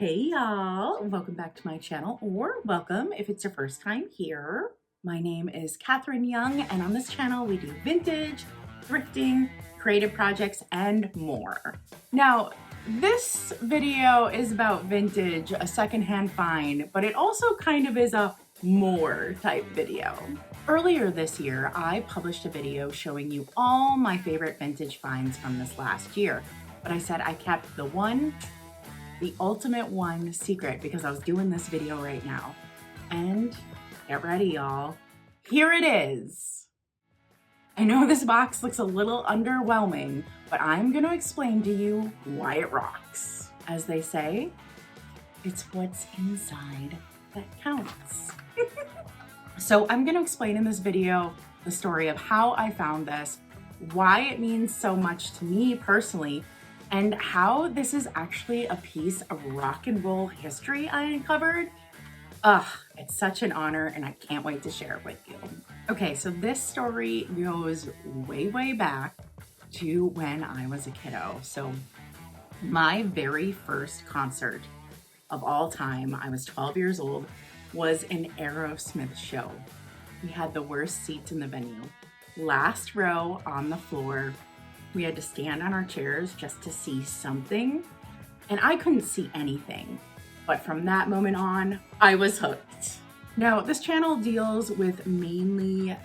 Hey y'all, welcome back to my channel, or welcome if it's your first time here. My name is Katherine Young, and on this channel we do vintage, thrifting, creative projects, and more. Now, this video is about vintage, a secondhand find, but it also kind of is a more type video. Earlier this year, I published a video showing you all my favorite vintage finds from this last year, but I said I kept the ultimate one secret because I was doing this video right now. And get ready, y'all. Here it is. I know this box looks a little underwhelming, but I'm gonna explain to you why it rocks. As they say, it's what's inside that counts. So I'm gonna explain in this video the story of how I found this, why it means so much to me personally, and how this is actually a piece of rock and roll history I uncovered. It's such an honor and I can't wait to share it with you. Okay, so this story goes way, way back to when I was a kiddo. So my very first concert of all time, I was 12 years old, was an Aerosmith show. We had the worst seats in the venue. Last row on the floor. We had to stand on our chairs just to see something, and I couldn't see anything. But from that moment on, I was hooked. Now, this channel deals with mainly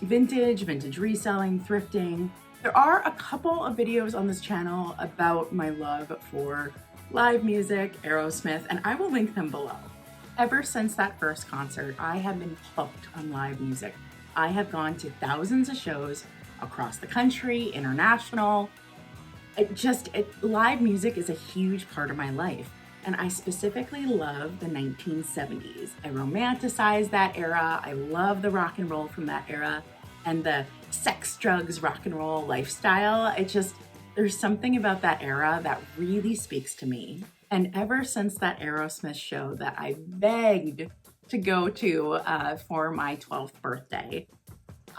vintage reselling, thrifting. There are a couple of videos on this channel about my love for live music, Aerosmith, and I will link them below. Ever since that first concert, I have been hooked on live music. I have gone to thousands of shows across the country, international. Live music is a huge part of my life. And I specifically love the 1970s. I romanticize that era. I love the rock and roll from that era and the sex, drugs, rock and roll lifestyle. There's something about that era that really speaks to me. And ever since that Aerosmith show that I begged to go to for my 12th birthday,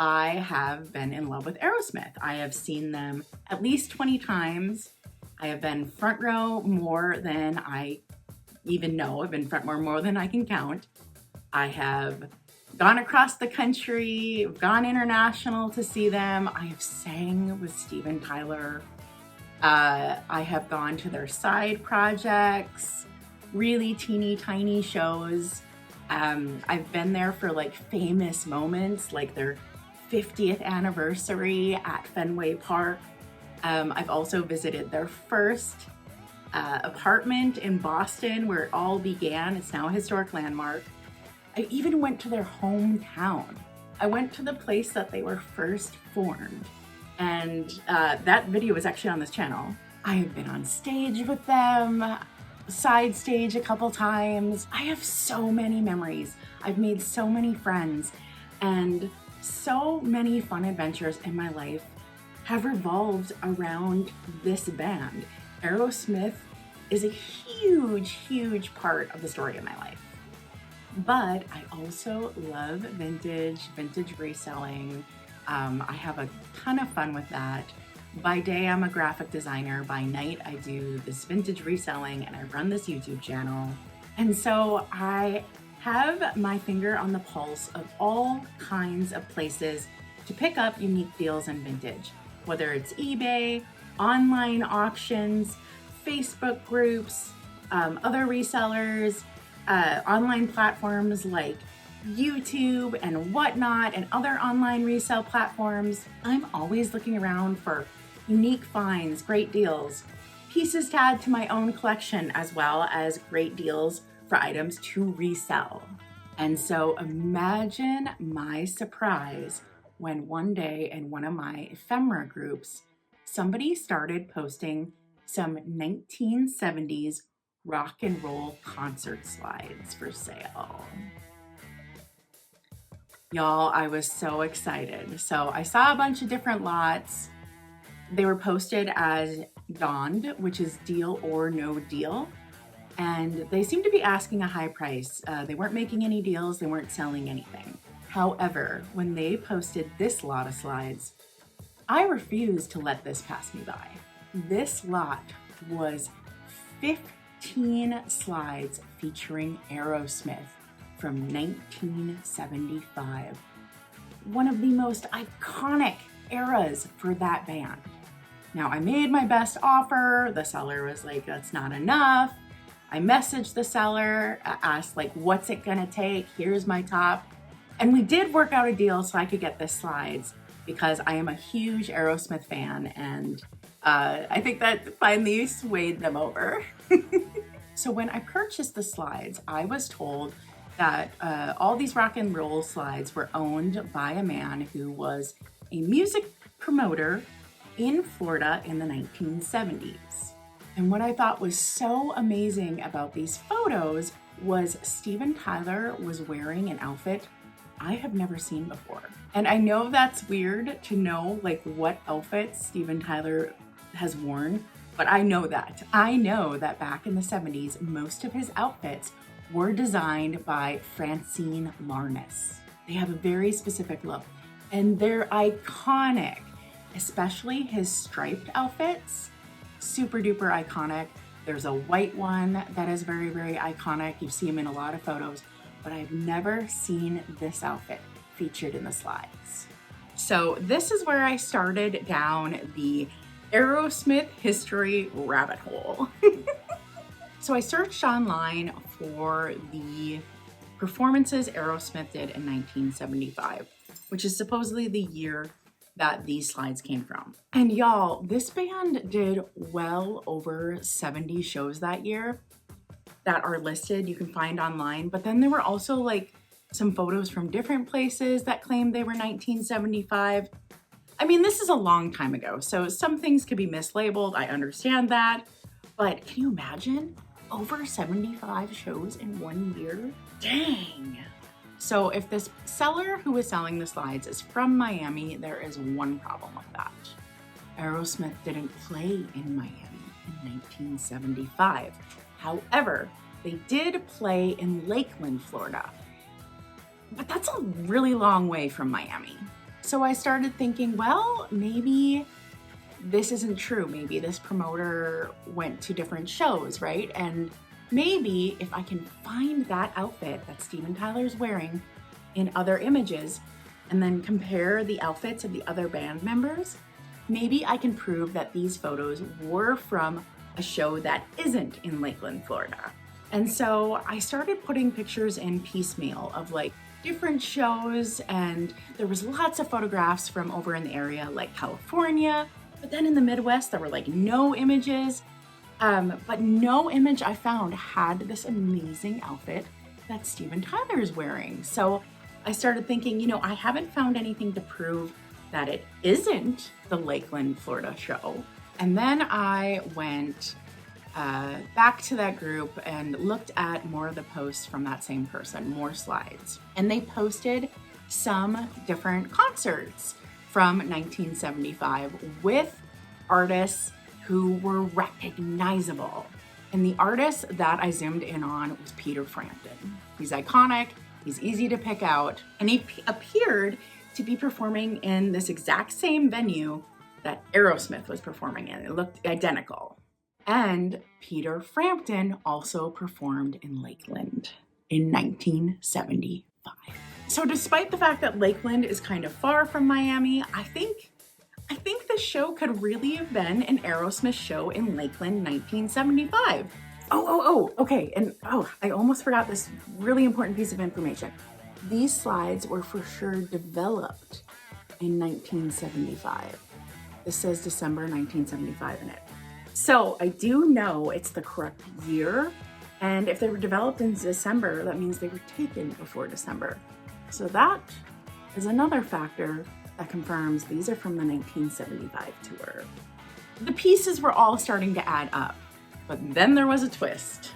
I have been in love with Aerosmith. I have seen them at least 20 times. I have been front row more than I even know. I've been front row more than I can count. I have gone across the country, gone international to see them. I have sang with Steven Tyler. I have gone to their side projects, really teeny tiny shows. I've been there for like famous moments, like their 50th anniversary at Fenway Park. I've also visited their first apartment in Boston where it all began. It's now a historic landmark. I even went to their hometown. I went to the place that they were first formed. And that video is actually on this channel. I have been on stage with them, side stage a couple times. I have so many memories. I've made so many friends, and so many fun adventures in my life have revolved around this band. Aerosmith is a huge, huge part of the story of my life. But I also love vintage reselling. I have a ton of fun with that. By day, I'm a graphic designer. By night, I do this vintage reselling and I run this YouTube channel. And so I have my finger on the pulse of all kinds of places to pick up unique deals in vintage, whether it's eBay, online auctions, Facebook groups, other resellers, online platforms like YouTube and whatnot, and other online resale platforms. I'm always looking around for unique finds, great deals, pieces to add to my own collection, as well as great deals for items to resell. And so imagine my surprise when one day in one of my ephemera groups, somebody started posting some 1970s rock and roll concert slides for sale. Y'all, I was so excited. So I saw a bunch of different lots. They were posted as DOND, which is deal or no deal. And they seemed to be asking a high price. They weren't making any deals, they weren't selling anything. However, when they posted this lot of slides, I refused to let this pass me by. This lot was 14 slides featuring Aerosmith from 1975. One of the most iconic eras for that band. Now, I made my best offer. The seller was like, that's not enough. I messaged the seller, asked like, what's it gonna take? Here's my top. And we did work out a deal so I could get the slides because I am a huge Aerosmith fan, and I think that finally swayed them over. So when I purchased the slides, I was told that all these rock and roll slides were owned by a man who was a music promoter in Florida in the 1970s. And what I thought was so amazing about these photos was Steven Tyler was wearing an outfit I have never seen before. And I know that's weird to know like what outfits Steven Tyler has worn, but I know that. I know that back in the 70s, most of his outfits were designed by Francine Larness. They have a very specific look and they're iconic, especially his striped outfits, super duper iconic. There's a white one that is very, very iconic. You see him in a lot of photos, but I've never seen this outfit featured in the slides. So this is where I started down the Aerosmith history rabbit hole. So I searched online for the performances Aerosmith did in 1975, which is supposedly the year that these slides came from. And y'all, this band did well over 70 shows that year that are listed, you can find online. But then there were also like some photos from different places that claimed they were 1975. I mean, this is a long time ago, so some things could be mislabeled. I understand that, but can you imagine over 75 shows in one year? Dang. So if this seller who is selling the slides is from Miami, there is one problem with that. Aerosmith didn't play in Miami in 1975. However, they did play in Lakeland, Florida. But that's a really long way from Miami. So I started thinking, well, maybe this isn't true. Maybe this promoter went to different shows, right? And maybe if I can find that outfit that Steven Tyler's wearing in other images and then compare the outfits of the other band members, maybe I can prove that these photos were from a show that isn't in Lakeland, Florida. And so I started putting pictures in piecemeal of like different shows, and there was lots of photographs from over in the area like California, but then in the Midwest there were like no images. But no image I found had this amazing outfit that Steven Tyler is wearing. So I started thinking, you know, I haven't found anything to prove that it isn't the Lakeland, Florida show. And then I went back to that group and looked at more of the posts from that same person, more slides. And they posted some different concerts from 1975 with artists who were recognizable. And the artist that I zoomed in on was Peter Frampton. He's iconic, he's easy to pick out, and he appeared to be performing in this exact same venue that Aerosmith was performing in. It looked identical. And Peter Frampton also performed in Lakeland in 1975. So despite the fact that Lakeland is kind of far from Miami, I think the show could really have been an Aerosmith show in Lakeland 1975. Okay, and I almost forgot this really important piece of information. These slides were for sure developed in 1975. This says December 1975 in it. So I do know it's the correct year, and if they were developed in December, that means they were taken before December. So that is another factor that confirms these are from the 1975 tour. The pieces were all starting to add up, but then there was a twist.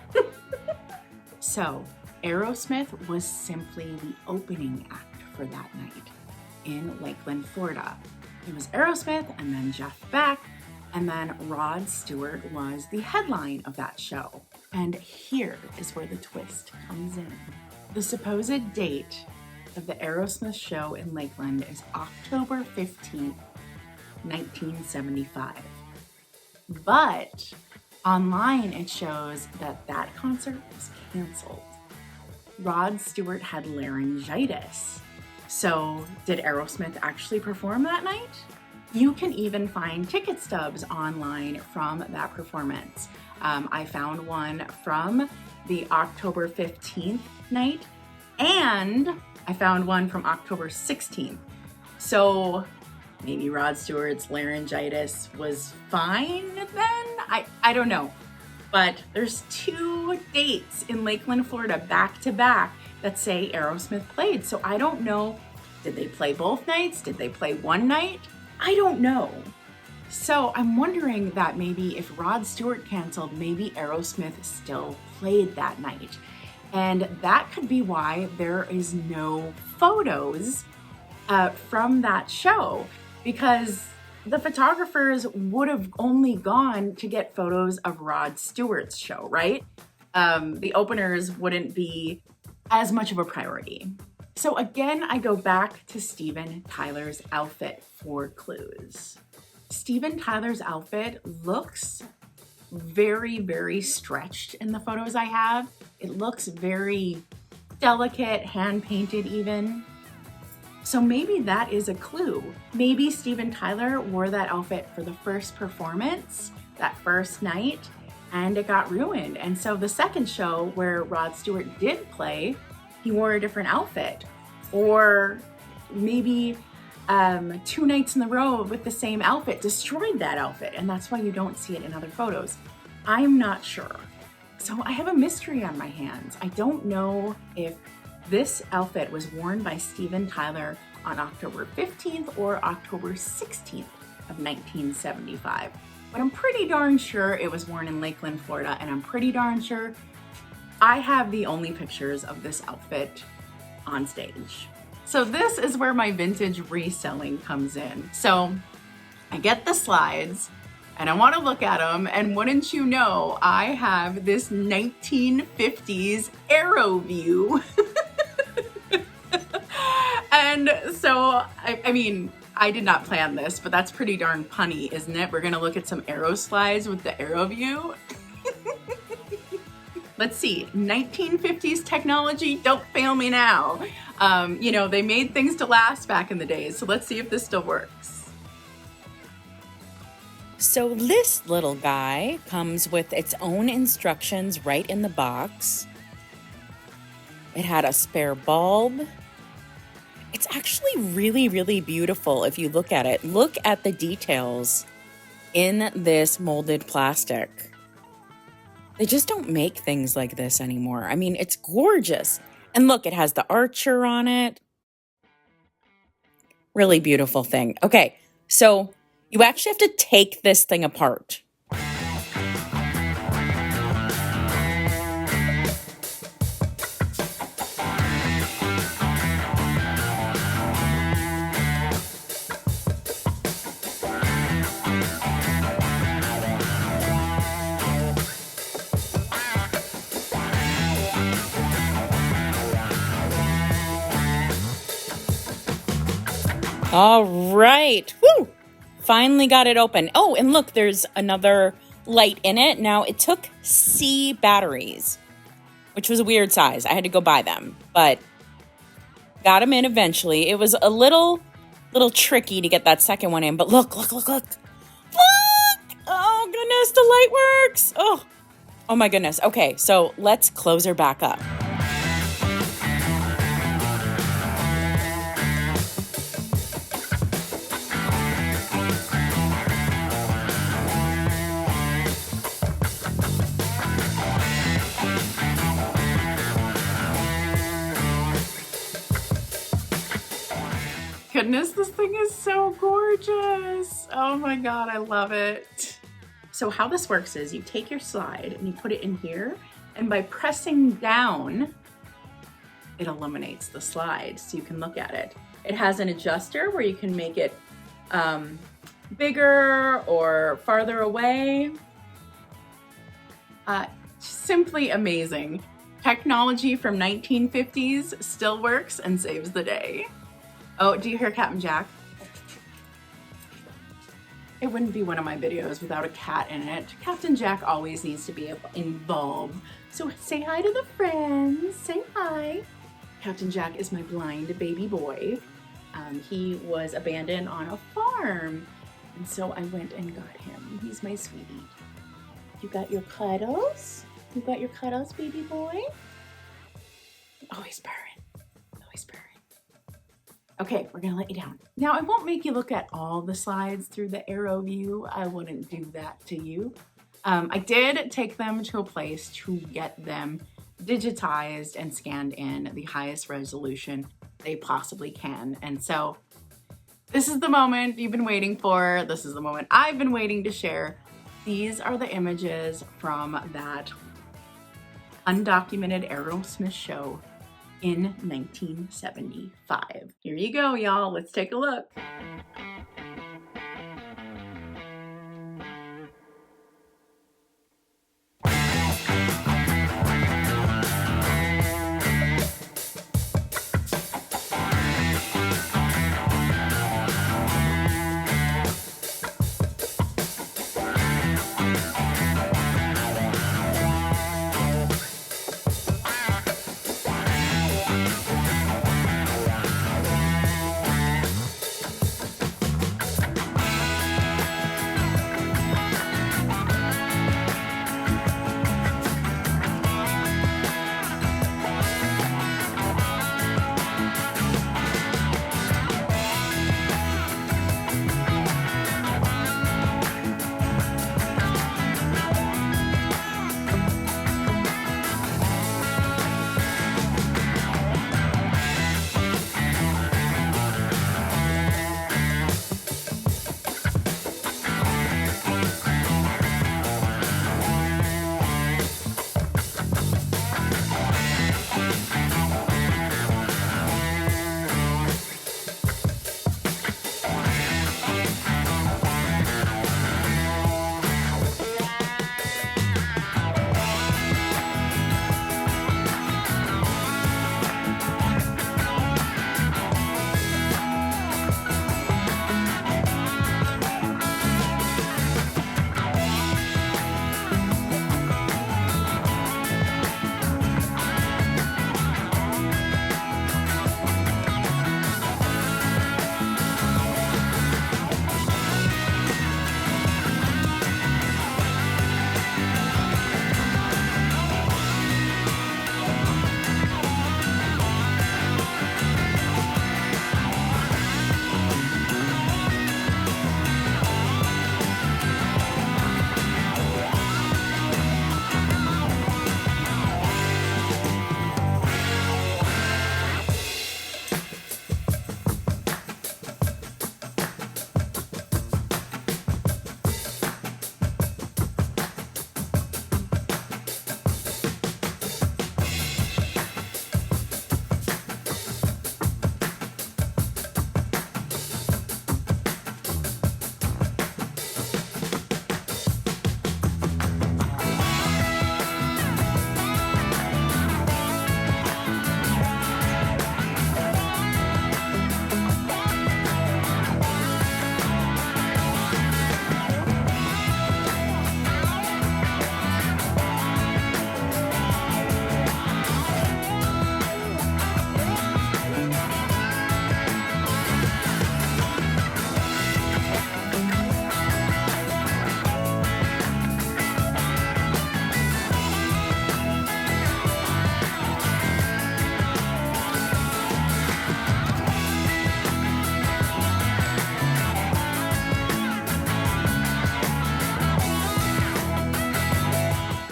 So Aerosmith was simply the opening act for that night in Lakeland, Florida. It was Aerosmith and then Jeff Beck, and then Rod Stewart was the headline of that show. And here is where the twist comes in. The supposed date of the Aerosmith show in Lakeland is October 15th, 1975. But Online, it shows that that concert was canceled. Rod Stewart had laryngitis. So did Aerosmith actually perform that night? You can even find ticket stubs online from that performance. I found one from the October 15th night, and I found one from October 16th. So maybe Rod Stewart's laryngitis was fine then? I don't know. But there's 2 dates in Lakeland, Florida, back to back that say Aerosmith played. So I don't know, did they play both nights? Did they play one night? I don't know. So I'm wondering that maybe if Rod Stewart canceled, maybe Aerosmith still played that night. And that could be why there is no photos from that show, because the photographers would have only gone to get photos of Rod Stewart's show, right? The openers wouldn't be as much of a priority. So again, I go back to Steven Tyler's outfit for clues. Steven Tyler's outfit looks very, very stretched in the photos I have. It looks very delicate, hand-painted even. So maybe that is a clue. Maybe Steven Tyler wore that outfit for the first performance, that first night, and it got ruined. And so the second show where Rod Stewart did play, he wore a different outfit. Or maybe 2 nights in a row with the same outfit destroyed that outfit, and that's why you don't see it in other photos. I'm not sure. So I have a mystery on my hands. I don't know if this outfit was worn by Steven Tyler on October 15th or October 16th of 1975. But I'm pretty darn sure it was worn in Lakeland, Florida, and I'm pretty darn sure I have the only pictures of this outfit on stage. So this is where my vintage reselling comes in. So I get the slides and I want to look at them, and wouldn't you know, I have this 1950s Aero view. And so, I mean, I did not plan this, but that's pretty darn punny, isn't it? We're gonna look at some Aero slides with the Aero view. Let's see, 1950s technology, don't fail me now. You know, they made things to last back in the days, so let's see if this still works. So this little guy comes with its own instructions right in the box. It had a spare bulb. It's actually really, really beautiful if you look at it. Look at the details in this molded plastic. They just don't make things like this anymore. I mean, it's gorgeous. And look, it has the Archer on it. Really beautiful thing. Okay, so you actually have to take this thing apart. All right. Woo! Finally got it open. Oh, and look, there's another light in it. Now, it took C batteries, which was a weird size. I had to go buy them, but got them in eventually. It was a little tricky to get that second one in, but look. Look! Oh, goodness, the light works. Oh my goodness. Okay, so let's close her back up. Goodness, this thing is so gorgeous. Oh my God, I love it. So how this works is you take your slide and you put it in here, and by pressing down, it eliminates the slide so you can look at it. It has an adjuster where you can make it bigger or farther away. Simply amazing. Technology from 1950s still works and saves the day. Oh, do you hear Captain Jack? It wouldn't be one of my videos without a cat in it. Captain Jack always needs to be involved. So say hi to the friends, say hi. Captain Jack is my blind baby boy. He was abandoned on a farm. And so I went and got him. He's my sweetie. You got your cuddles? You got your cuddles, baby boy? Oh, he's purring. Oh, he's purring. Okay, we're gonna let you down. Now, I won't make you look at all the slides through the Aero view. I wouldn't do that to you. I did take them to a place to get them digitized and scanned in the highest resolution they possibly can. And so this is the moment you've been waiting for. This is the moment I've been waiting to share. These are the images from that undocumented Aerosmith show in 1975. Here you go, y'all. Let's take a look.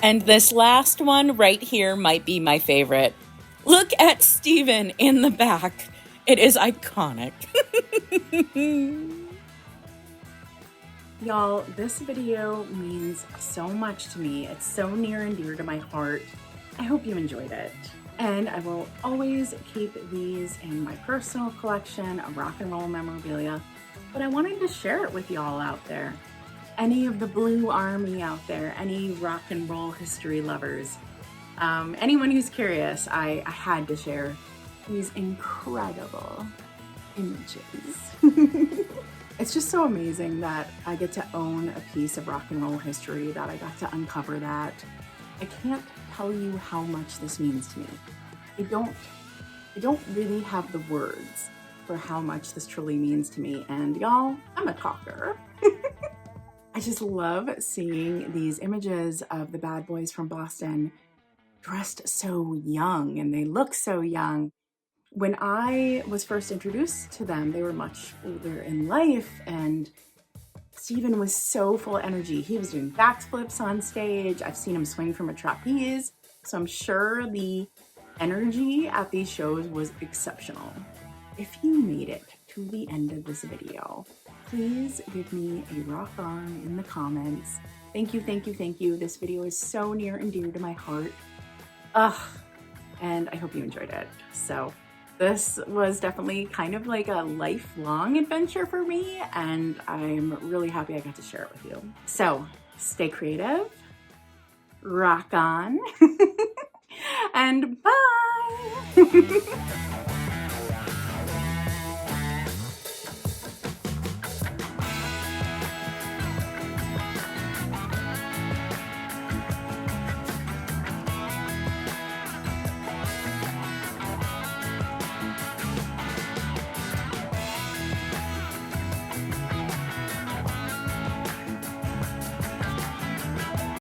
And this last one right here might be my favorite. Look at Steven in the back. It is iconic. Y'all, this video means so much to me. It's so near and dear to my heart. I hope you enjoyed it. And I will always keep these in my personal collection of rock and roll memorabilia, but I wanted to share it with y'all out there. Any of the Blue Army out there, any rock and roll history lovers, anyone who's curious, I had to share these incredible images. It's just so amazing that I get to own a piece of rock and roll history, that I got to uncover that. I can't tell you how much this means to me. I don't really have the words for how much this truly means to me. And y'all, I'm a talker. I just love seeing these images of the bad boys from Boston dressed so young, and they look so young. When I was first introduced to them, they were much older in life, and Steven was so full of energy. He was doing backflips on stage. I've seen him swing from a trapeze. So I'm sure the energy at these shows was exceptional. If you made it to the end of this video, please give me a rock on in the comments. Thank you, thank you, thank you. This video is so near and dear to my heart. And I hope you enjoyed it. So this was definitely kind of like a lifelong adventure for me, and I'm really happy I got to share it with you. So stay creative, rock on, and bye!